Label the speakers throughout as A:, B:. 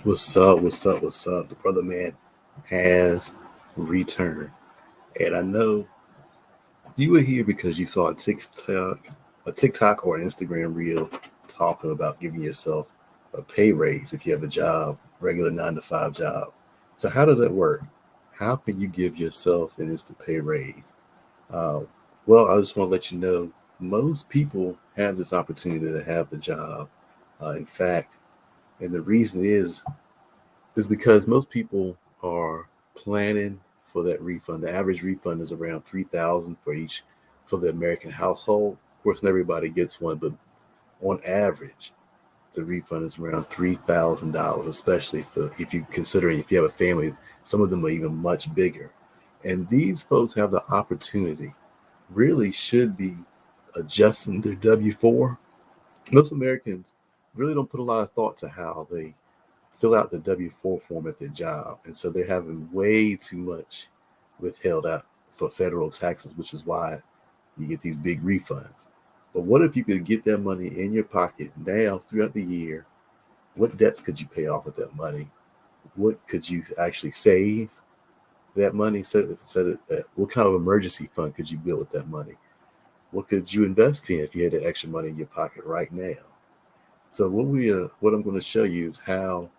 A: What's up? What's up? What's up? The brother man has returned. And I know you were here because you saw a TikTok or an Instagram reel talking about giving yourself a pay raise if you have a job, regular 9 to 5 job. So how does that work? How can you give yourself an instant pay raise? Uh, well, I just want to let you know most people have this opportunity to have the job. In fact, and the reason is because most people are planning for that refund. The average refund is around 3,000 for the American household. Of course, not everybody gets one, but on average, the refund is around $3,000, especially for if you considering if you have a family. Some of them are even much bigger, and these folks have the opportunity. Really, should be adjusting their W-4. Most Americans really don't put a lot of thought to how they fill out the W-4 form at their job. And so they're having way too much withheld out for federal taxes, which is why you get these big refunds. But what if you could get that money in your pocket now throughout the year? What debts could you pay off with that money? What could you actually save that money? What kind of emergency fund could you build with that money? What could you invest in if you had the extra money in your pocket right now? So what I'm going to show you is how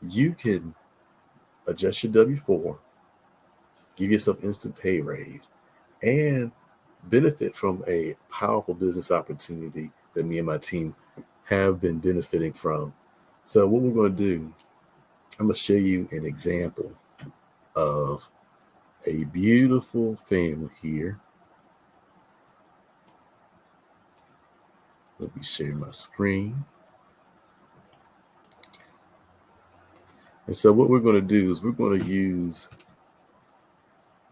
A: you can adjust your W-4, give yourself instant pay raise, and benefit from a powerful business opportunity that me and my team have been benefiting from. So what we're going to do, I'm going to show you an example of a beautiful family here. Let me share my screen. And so what we're going to do is we're going to use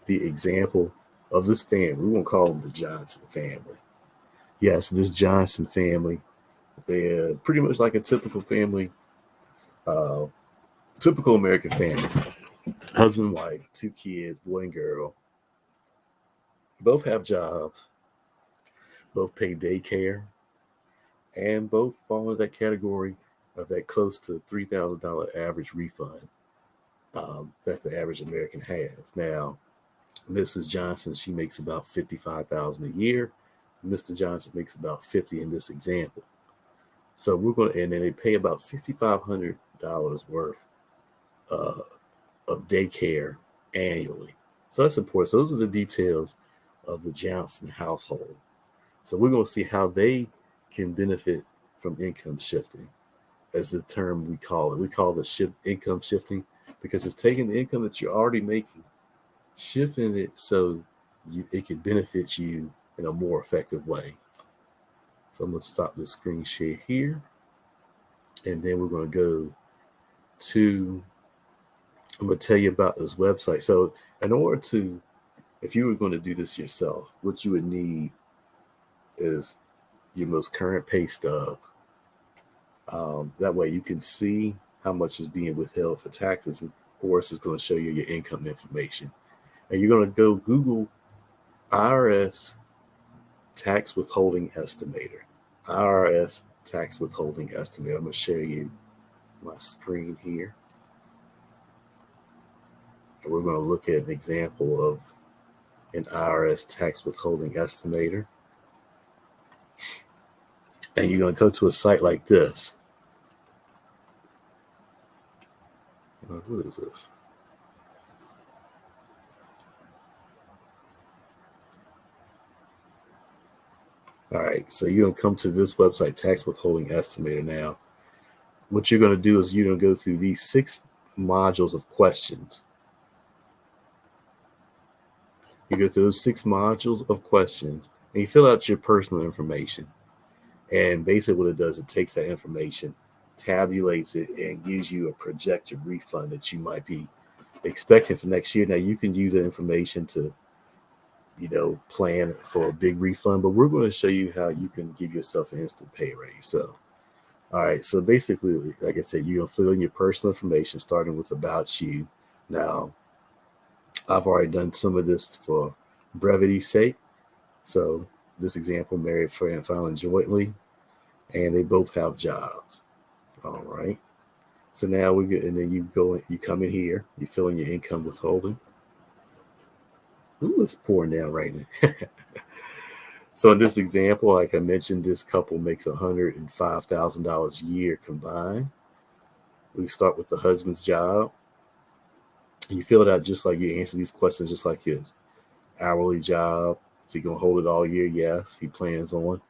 A: the example of this family. We're going to call them the Johnson family. Yes, this Johnson family, they're pretty much like a typical family, uh, typical American family. Husband, wife, 2 kids, boy and girl. Both have jobs, both pay daycare, and both fall into that category of that close to $3,000 average refund that the average American has. Now, Mrs. Johnson, she makes about $55,000 a year. Mr. Johnson makes about 50 in this example. So we're going to, and then they pay about $6,500 worth uh, of daycare annually. So that's important. So those are the details of the Johnson household. So we're going to see how they can benefit from income shifting, as the term we call it. We call the income shifting because it's taking the income that you're already making, shifting it so it can benefit you in a more effective way. So I'm going to stop the screen share here, and then we're going to go to, I'm going to tell you about this website. So in order to, if you were going to do this yourself, what you would need is your most current pay stub. That way you can see how much is being withheld for taxes. And of course, it's going to show you your income information. And you're going to go Google IRS Tax Withholding Estimator. IRS Tax Withholding Estimator. I'm going to share you my screen here. And we're going to look at an example of an IRS Tax Withholding Estimator. And you're going to go to a site like this. What is this? All right, so you're going to come to this website, Tax Withholding Estimator. Now, what you're going to do is you're going to go through these 6 modules of questions. You go through those 6 modules of questions, and you fill out your personal information. And basically what it does, it takes that information, tabulates it, and gives you a projected refund that you might be expecting for next year. Now, you can use that information to, plan for a big refund, but we're going to show you how you can give yourself an instant pay raise. So, all right, so basically, like I said, you're going to fill in your personal information, starting with about you. Now, I've already done some of this for brevity's sake. So, this example, married, and filing jointly, and they both have jobs. All right. So now we get, and then you come in here, you fill in your income withholding. Ooh, it's pouring down right now. So in this example, like I mentioned, this couple makes $105,000 a year combined. We start with the husband's job. You fill it out just like you answer these questions, just like his hourly job. Is he gonna hold it all year? Yes, he plans on.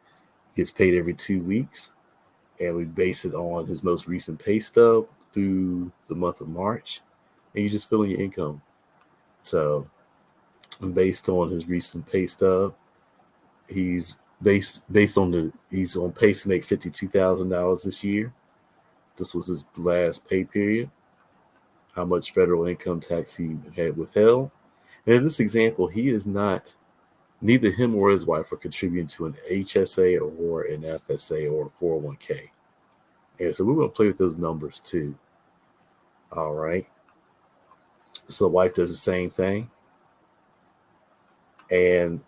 A: He gets paid every 2 weeks, and we base it on his most recent pay stub through the month of March, and you just fill in your income. So, based on his recent pay stub, he's based on he's on pace to make $52,000 this year. This was his last pay period. How much federal income tax he had withheld. And in this example, he is not, neither him or his wife are contributing to an HSA or an FSA or a 401k. And so we're going to play with those numbers too. All right. So wife does the same thing. And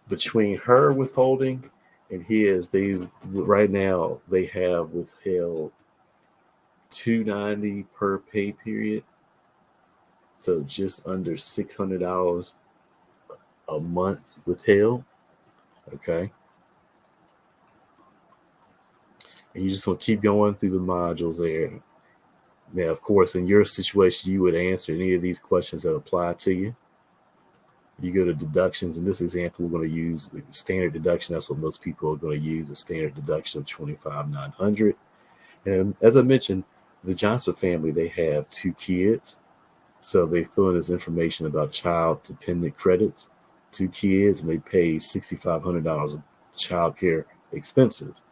A: between her withholding and his, right now they have withheld $290 per pay period. So just under $600 a month withheld. Okay. And you just want to keep going through the modules there. Now, of course, in your situation, you would answer any of these questions that apply to you. You go to deductions. In this example, we're going to use the standard deduction. That's what most people are going to use, a standard deduction of $25,900. And as I mentioned, the Johnson family, they have 2 kids. So they fill in this information about child dependent credits, 2 kids, and they pay $6,500 of child care expenses.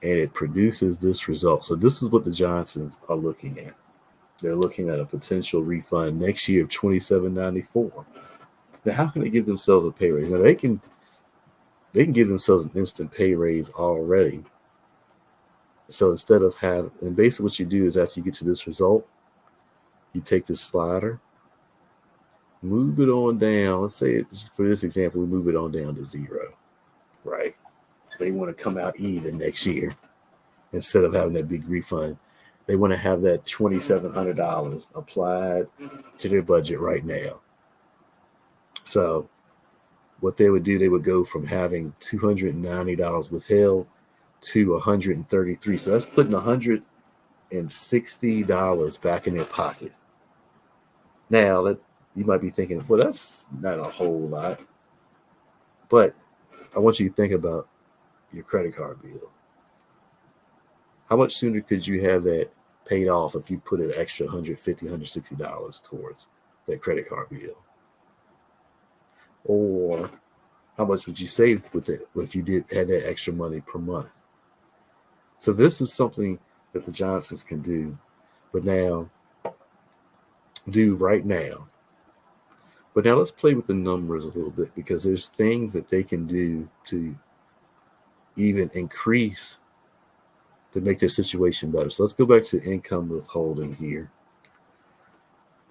A: And it produces this result. So this is what the Johnsons are looking at. They're looking at a potential refund next year of $27.94. Now, how can they give themselves a pay raise? Now they can give themselves an instant pay raise already. So instead of and basically what you do is after you get to this result, you take this slider, move it on down. Let's say for this example, we move it on down to 0, right? They want to come out even next year instead of having that big refund. They want to have that $2,700 applied to their budget right now. So what they would do, they would go from having $290 withheld to $133. So that's putting $160 back in their pocket. Now that you might be thinking, well, that's not a whole lot. But I want you to think about your credit card bill. How much sooner could you have that paid off if you put an extra $150, $160 towards that credit card bill? Or how much would you save with it if you had that extra money per month? So this is something that the Johnsons can do, but now do right now. But now let's play with the numbers a little bit, because there's things that they can do to even increase to make their situation better. So let's go back to income withholding here.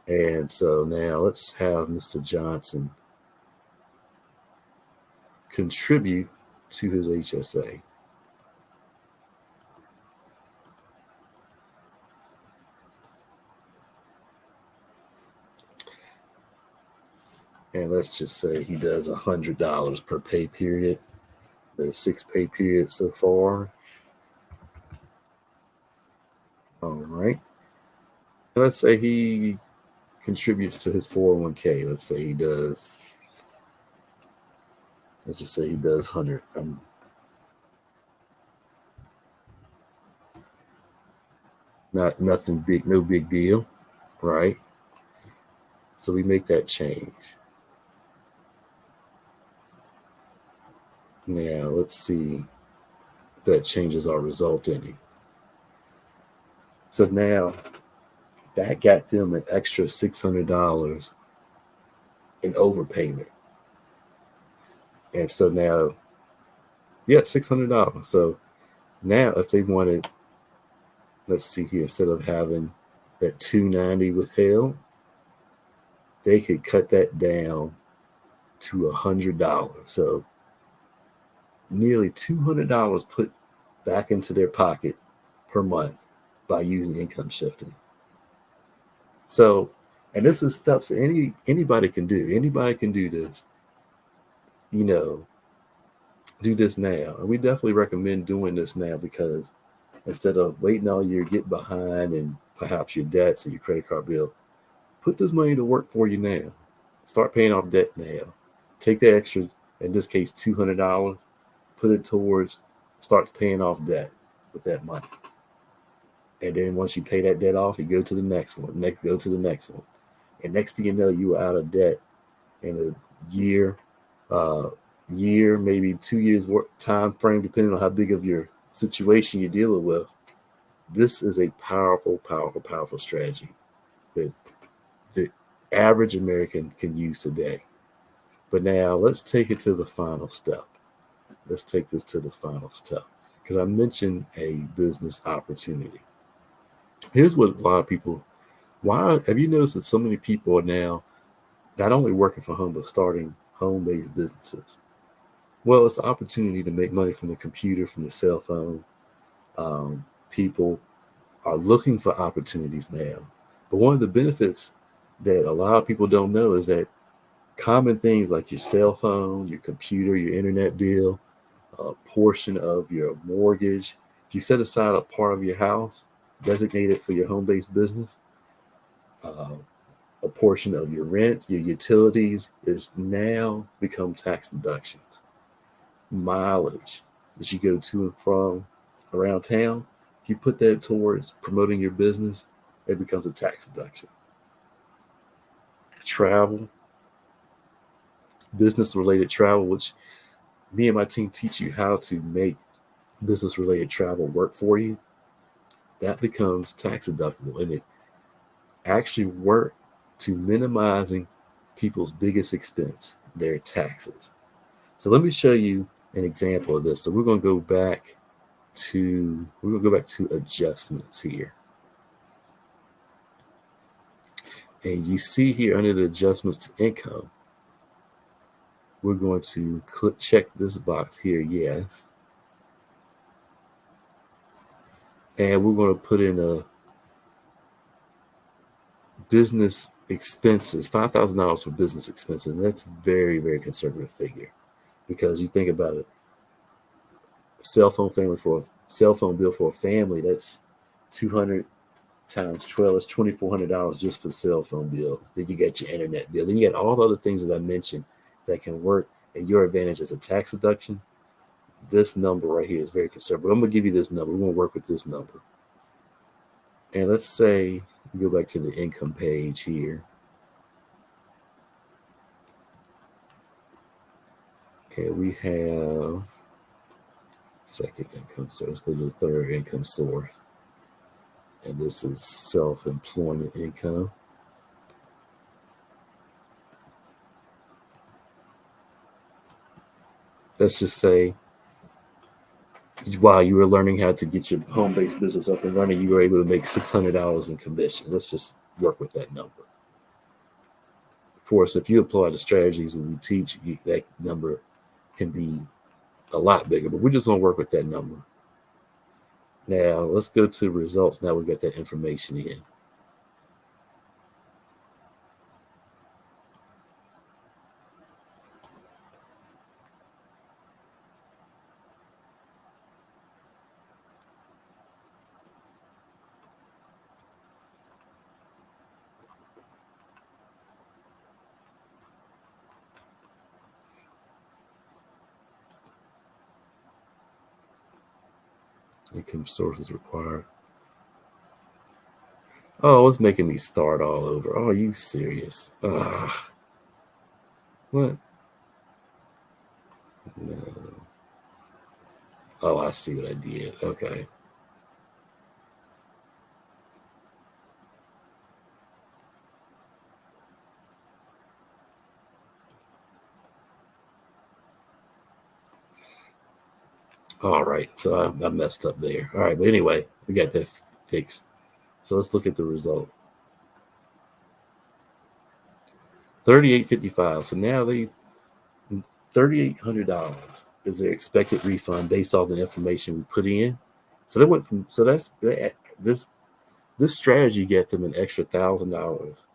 A: And so now let's have Mr. Johnson contribute to his HSA. And let's just say he does $100 per pay period. There's 6 pay periods so far. All right. And let's say he contributes to his 401k. Let's say he does. Let's just say he does 100. Nothing big, no big deal, right? So we make that change. Now let's see if that changes our result any. So now that got them an extra $600 in overpayment. And so now, yeah, $600. So now if they wanted, let's see here, instead of having that $290 withheld, they could cut that down to $100. So nearly $200 put back into their pocket per month by using income shifting. So, and this is steps anybody can do. Anybody can do this. You know, do this now. And we definitely recommend doing this now because instead of waiting all year, get behind and perhaps your debts and your credit card bill, put this money to work for you now. Start paying off debt now. Take the extra, in this case, $200, put it towards, start paying off debt with that money. And then once you pay that debt off, you go to the next one, go to the next one. And next thing you know, you are out of debt in a year, maybe 2 years time frame, depending on how big of your situation you're dealing with. This is a powerful, powerful, powerful strategy that the average American can use today. But now let's take it to the final step. Let's take this to the final step because I mentioned a business opportunity. Here's what a lot of people, why have you noticed that so many people are now not only working from home, but starting home-based businesses? Well, it's the opportunity to make money from the computer, from the cell phone. People are looking for opportunities now. But one of the benefits that a lot of people don't know is that common things like your cell phone, your computer, your internet bill, a portion of your mortgage, if you set aside a part of your house designated for your home-based business, a portion of your rent, your utilities is now become tax deductions. Mileage as you go to and from around town, if you put that towards promoting your business, it becomes a tax deduction. Travel, business related travel, which me and my team teach you how to make business related travel work for you, that becomes tax deductible. And it actually works to minimizing people's biggest expense, their taxes. So let me show you an example of this. So we're going to go back to adjustments here. And you see here under the adjustments to income, we're going to check this box here, yes. And we're going to put in a business expenses, $5,000 for business expenses. And that's very, very conservative figure because you think about it, cell phone bill for a family, that's 200 times 12 is $2,400 just for the cell phone bill. Then you get your internet bill. Then you get all the other things that I mentioned that can work in your advantage as a tax deduction. This number right here is very conservative. I'm going to give you this number. We're going to work with this number. And let's say we go back to the income page here. And we have second income source. Let's go to the third income source. And this is self-employment income. Let's just say while you were learning how to get your home-based business up and running, you were able to make $600 in commission. Let's just work with that number. Of course, if you apply the strategies that we teach, that number can be a lot bigger, but we're just going to work with that number. Now, let's go to results. Now we've got that information in. Income sources required. Oh, it's making me start all over. Oh, are you serious? What? No. Oh, I see what I did. Okay. All right. So I messed up there. All right. But anyway, we got that fixed. So let's look at the result. $3,855. So now $3,800 is their expected refund based off the information we put in. So they went from, so that's this This strategy got them an extra $1,000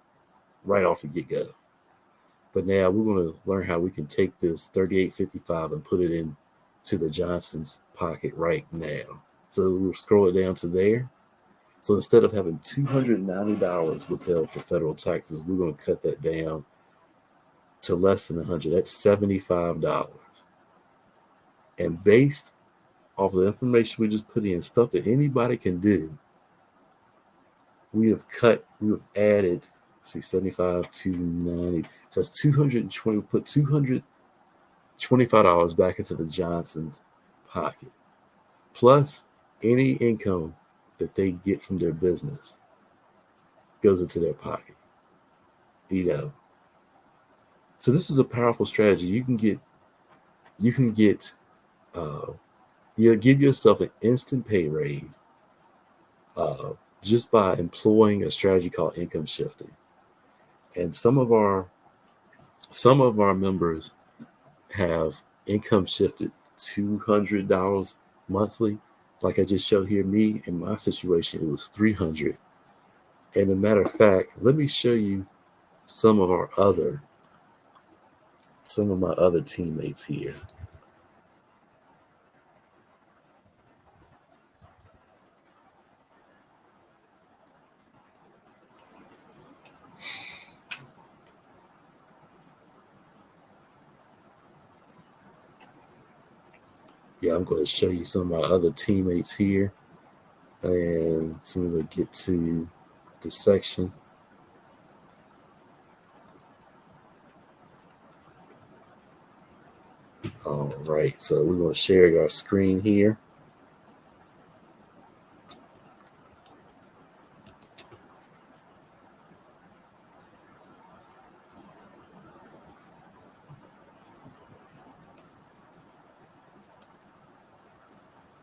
A: right off the get-go. But now we're going to learn how we can take this $38.55 and put it into the Johnson's pocket right now. So we'll scroll it down to there. So instead of having $290 withheld for federal taxes, we're going to cut that down to less than $100. That's $75. And based off of the information we just put in, stuff that anybody can do, we have added, see, 75 to 90. So that's 220. We put $225 back into the Johnson's pocket, plus any income that they get from their business goes into their pocket. So this is a powerful strategy. You can give yourself an instant pay raise just by employing a strategy called income shifting. And some of our members have income shifted $200 monthly. Like I just showed here, me in my situation, it was $300. And a matter of fact, let me show you some of my other teammates here. Yeah, I'm going to show you some of my other teammates here. And as soon as I get to the section. All right, so we're going to share our screen here.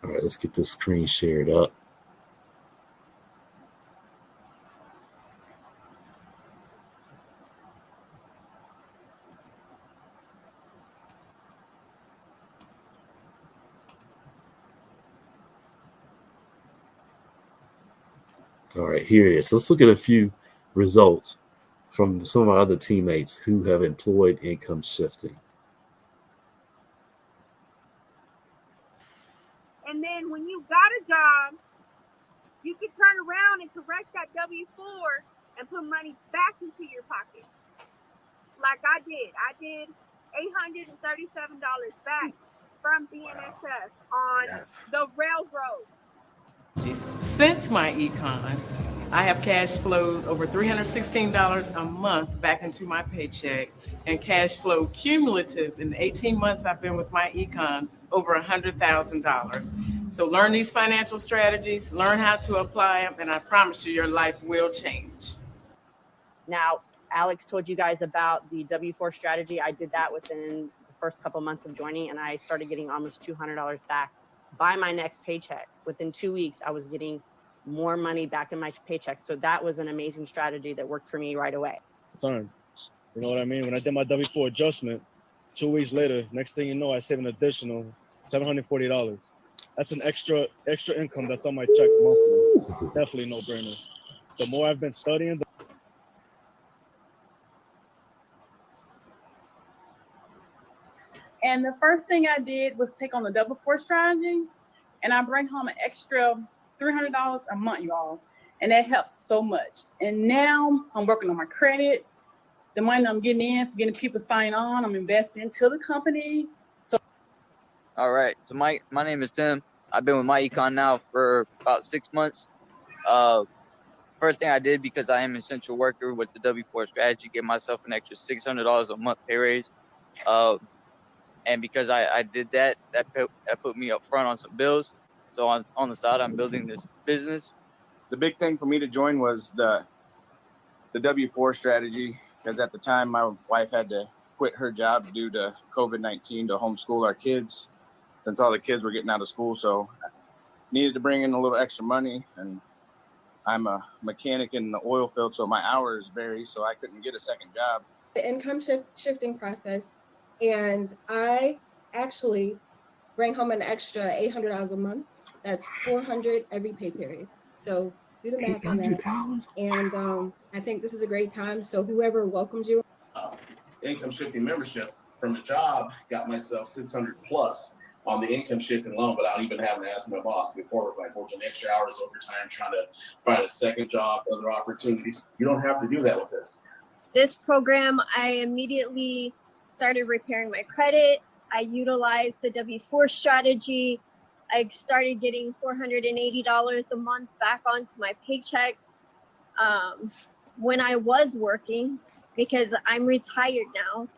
A: All right, let's get this screen shared up. All right, here it is. So let's look at a few results from some of our other teammates who have employed income shifting.
B: And then when you got a job, you can turn around and correct that W-4 and put money back into your pocket. Like I did. I did $837 back from BNSF on the railroad.
C: Since my econ, I have cash flowed over $316 a month back into my paycheck, and cash flow cumulative in the 18 months I've been with my econ over $100,000. So learn these financial strategies, learn how to apply them, and I promise you your life will change.
D: Now, Alex told you guys about the W-4 strategy. I did that within the first couple months of joining, and I started getting almost $200 back by my next paycheck. Within 2 weeks, I was getting more money back in my paycheck. So that was an amazing strategy that worked for me right away.
E: You know what I mean? When I did my W-4 adjustment, 2 weeks later, next thing you know, I saved an additional $740. That's an extra income that's on my check monthly. Definitely no brainer. The more I've been studying,
F: And the first thing I did was take on the W-4 strategy, and I bring home an extra $300 a month, y'all. And that helps so much. And now I'm working on my credit. The money I'm getting in, for getting people signed on, I'm investing into the company. So,
G: all right. So my name is Tim. I've been with my econ now for about 6 months. First thing I did, because I am an essential worker with the W-4 strategy, get myself an extra $600 a month pay raise. And because I did that put me up front on some bills. So on the side, I'm building this business.
H: The big thing for me to join was the W-4 strategy, because at the time my wife had to quit her job due to COVID-19 to homeschool our kids, since all the kids were getting out of school. So I needed to bring in a little extra money, and I'm a mechanic in the oil field, so my hours vary, so I couldn't get a second job.
I: The income shifting process, and I actually bring home an extra $800 a month. That's $400 every pay period. So Do the math on that.
A: $800.
I: And I think this is a great time. So whoever welcomes you.
J: Income shifting membership from a job, got myself 600 plus on the income shifting loan without even having to ask my boss before, like working extra hours overtime, trying to find a second job, other opportunities. You don't have to do that with this.
B: This program, I immediately started repairing my credit. I utilized the W-4 strategy. I started getting $480 a month back onto my paychecks when I was working, because I'm retired now.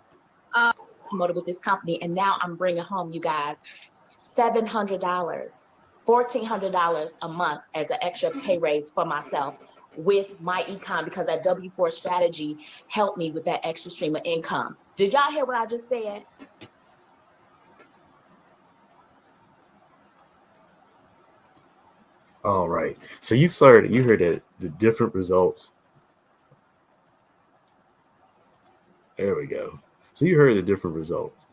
K: Promoted with this company, and now I'm bringing home, you guys, $700, $1,400 a month as an extra pay raise for myself with my econ, because that W-4 strategy helped me with that extra stream of income. Did y'all hear what I just said?
A: All right. So you heard that the different results. There we go. So you heard the different results.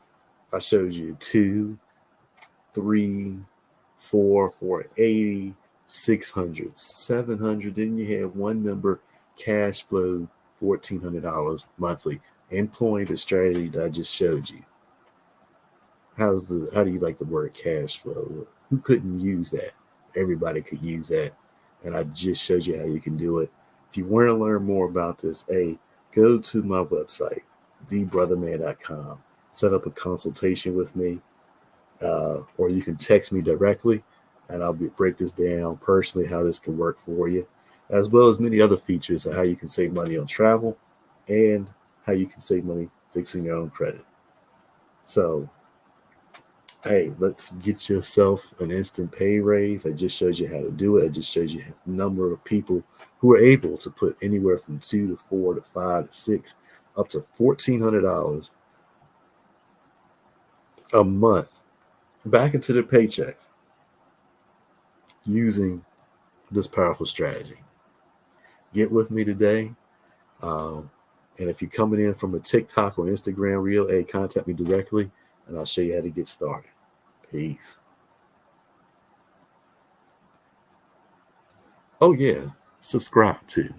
A: I showed you 2, 3, 4, 480, 600, 700. Then you have one number, cash flow, $1,400 monthly, employing the strategy that I just showed you. How do you like the word cash flow? Who couldn't use that? Everybody could use that. And I just showed you how you can do it. If you want to learn more about this, go to my website, thebrotherman.com. Set up a consultation with me, or you can text me directly, and I'll break this down personally, how this can work for you, as well as many other features of how you can save money on travel and how you can save money fixing your own credit. So, hey, let's get yourself an instant pay raise. I just showed you how to do it. I just showed you a number of people who are able to put anywhere from 2 to 4 to 5 to 6 up to $1,400 a month back into their paychecks using this powerful strategy. Get with me today. And if you're coming in from a TikTok or Instagram reel, contact me directly and I'll show you how to get started. Peace. Oh, yeah. Subscribe too.